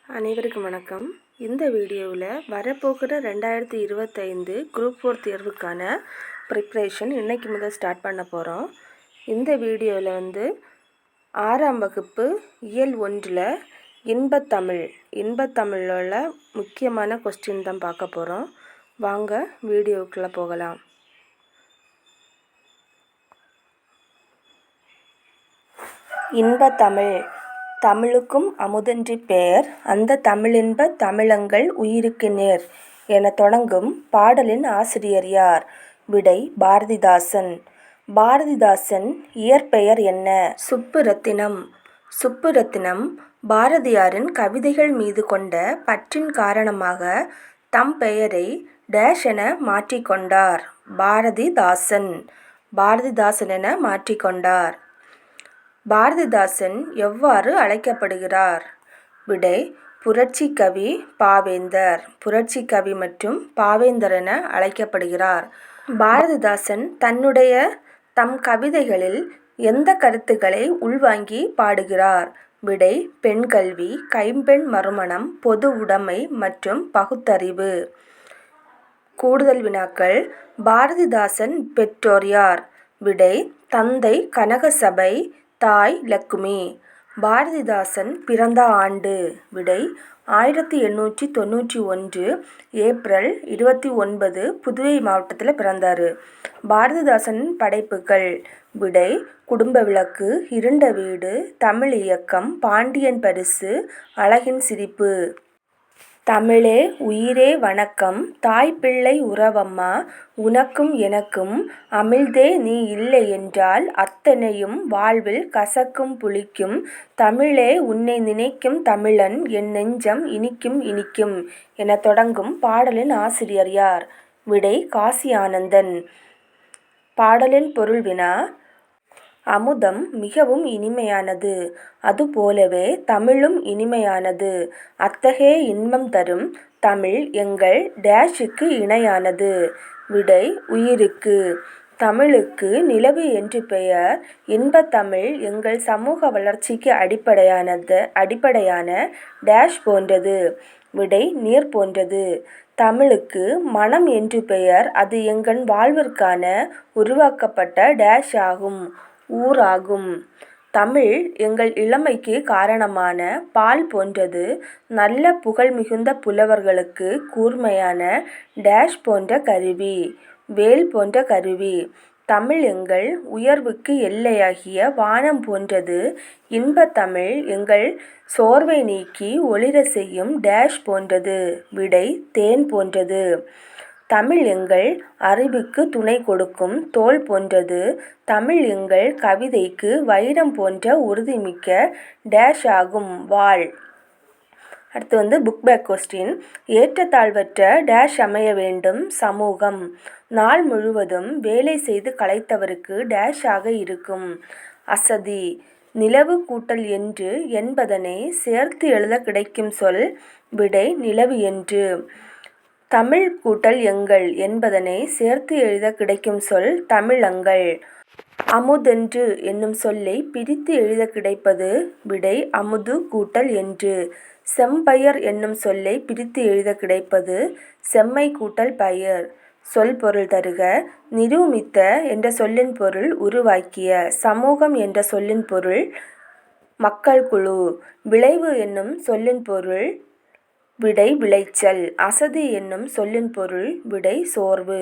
அனைவருக்கும் வணக்கம். இந்த வீடியோவில் வரப்போகிற 2025 குரூப் 4 தேர்வுக்கான ப்ரிப்ரேஷன் இன்றைக்கி முதல் ஸ்டார்ட் பண்ண போகிறோம். இந்த வீடியோவில் 6ஆம் வகுப்பு இயல் 1 இன்பத்தமிழில் முக்கியமான கொஸ்டின் தான் பார்க்க போகிறோம். வாங்க வீடியோக்குள்ளே போகலாம். இன்பத்தமிழ் தமிழுக்கும் அமுதென்று பெயர், அந்த தமிழின்ப தமிழங்கள் உயிருக்கு நேர் என தொடங்கும் பாடலின் ஆசிரியர் யார்? விடை பாரதிதாசன். பாரதிதாசன் இயற்பெயர் என்ன? சுப்புரத்தினம். சுப்புரத்தினம் பாரதியாரின் கவிதைகள் மீது கொண்ட பற்றின் காரணமாக தம் பெயரை டேஷ் என மாற்றிக்கொண்டார். பாரதிதாசன் என மாற்றிக்கொண்டார். பாரதிதாசன் எவ்வாறு அழைக்கப்படுகிறார்? விடை புரட்சி கவி பாவேந்தர். புரட்சி கவி மற்றும் பாவேந்தர் என அழைக்கப்படுகிறார். பாரதிதாசன் தம் கவிதைகளில் எந்த கருத்துக்களை உள்வாங்கி பாடுகிறார்? விடை பெண் கல்வி, கைம்பெண் மறுமணம், பொது உடைமை மற்றும் பகுத்தறிவு. கூடுதல் வினாக்கள். பாரதிதாசன் பெற்றோர் யார்? விடை தந்தை கனகசபை, தாய் லக்குமி. பாரதிதாசன் பிறந்த ஆண்டு? விடை 1891 ஏப்ரல் 29 புதுவை மாவட்டத்தில் பிறந்தார். பாரதிதாசன் படைப்புகள். விடை குடும்ப விளக்கு, இருண்ட வீடு, தமிழ் இயக்கம், பாண்டியன் பரிசு, அழகின் சிரிப்பு. தமிழே உயிரே வணக்கம், தாய்பிள்ளை உறவம்மா, உனக்கும் எனக்கும் அமிழ்தே நீ இல்லை என்றால் அத்தனையும் வாழ்வில் கசக்கும் புளிக்கும், தமிழே உன்னை நினைக்கும் தமிழன் என் நெஞ்சம் இனிக்கும் இனிக்கும் என தொடங்கும் பாடலின் ஆசிரியர் யார்? விடை காசி ஆனந்தன். பாடலின் பொருள் வினா. அமுதம் மிகவும் இனிமையானது, அதுபோலவே தமிழும் இனிமையானது. அத்தகைய இன்பம் தரும் தமிழ் எங்கள் டேஷுக்கு இணையானது. விடை உயிருக்கு. தமிழுக்கு நிலவு என்று பெயர். இன்பத்தமிழ் எங்கள் சமூக வளர்ச்சிக்கு அடிப்படையான டேஷ் போன்றது. விடை நீர் போன்றது. தமிழுக்கு மனம் என்று பெயர். அது எங்கள் வாழ்விற்கான உருவாக்கப்பட்ட டேஷ் ஆகும், ஊராகும். தமிழ் எங்கள் இளமைக்கு காரணமான பால் போன்றது. நல்ல புகழ் மிகுந்த புலவர்களுக்கு கூர்மையான டேஷ் போன்ற கருவி, வேல் போன்ற கருவி. தமிழ் எங்கள் உயர்வுக்கு எல்லையாகிய வானம் போன்றது. இன்பத்தமிழ் எங்கள் சோர்வை நீக்கி ஒளிர செய்யும் டேஷ் போன்றது. விடை தேன் போன்றது. தமிழ் எங்கள் அறிவுக்கு துணை கொடுக்கும் தோல் போன்றது. தமிழ் எங்கள் கவிதைக்கு வைரம் போன்ற உறுதிமிக்க டேஷ் ஆகும், வாள். அடுத்து புக் பேக் கொஸ்டின். ஏற்றத்தாழ்வற்ற டேஷ் அமைய வேண்டும் சமூகம். நாள் முழுவதும் வேலை செய்து களைத்தவருக்கு டேஷ் ஆக இருக்கும், அசதி. நிலவு கூட்டல் என்று என்பதனை சேர்த்து எழுத கிடைக்கும் சொல்? விடை நிலவு என்று. தமிழ் கூட்டல் எங்கள் என்பதனை சேர்த்து எழுத கிடைக்கும் சொல் தமிழங்கள். அமுதென்று என்னும் சொல்லை பிரித்து எழுத கிடைப்பது? விடை அமுது கூட்டல் என்று. செம்பயர் என்னும் சொல்லை பிரித்து எழுத கிடைப்பது? செம்மை கூட்டல் பயர். சொல் பொருள் தருக. நிரூபித்த என்ற சொல்லின் பொருள் உருவாக்கிய. சமூகம் என்ற சொல்லின் பொருள் மக்கள் குழு. விளைவு என்னும் சொல்லின் பொருள்? விடை விளைச்சல். அசதி என்னும் சொல்லின் பொருள்? விடை சோர்வு.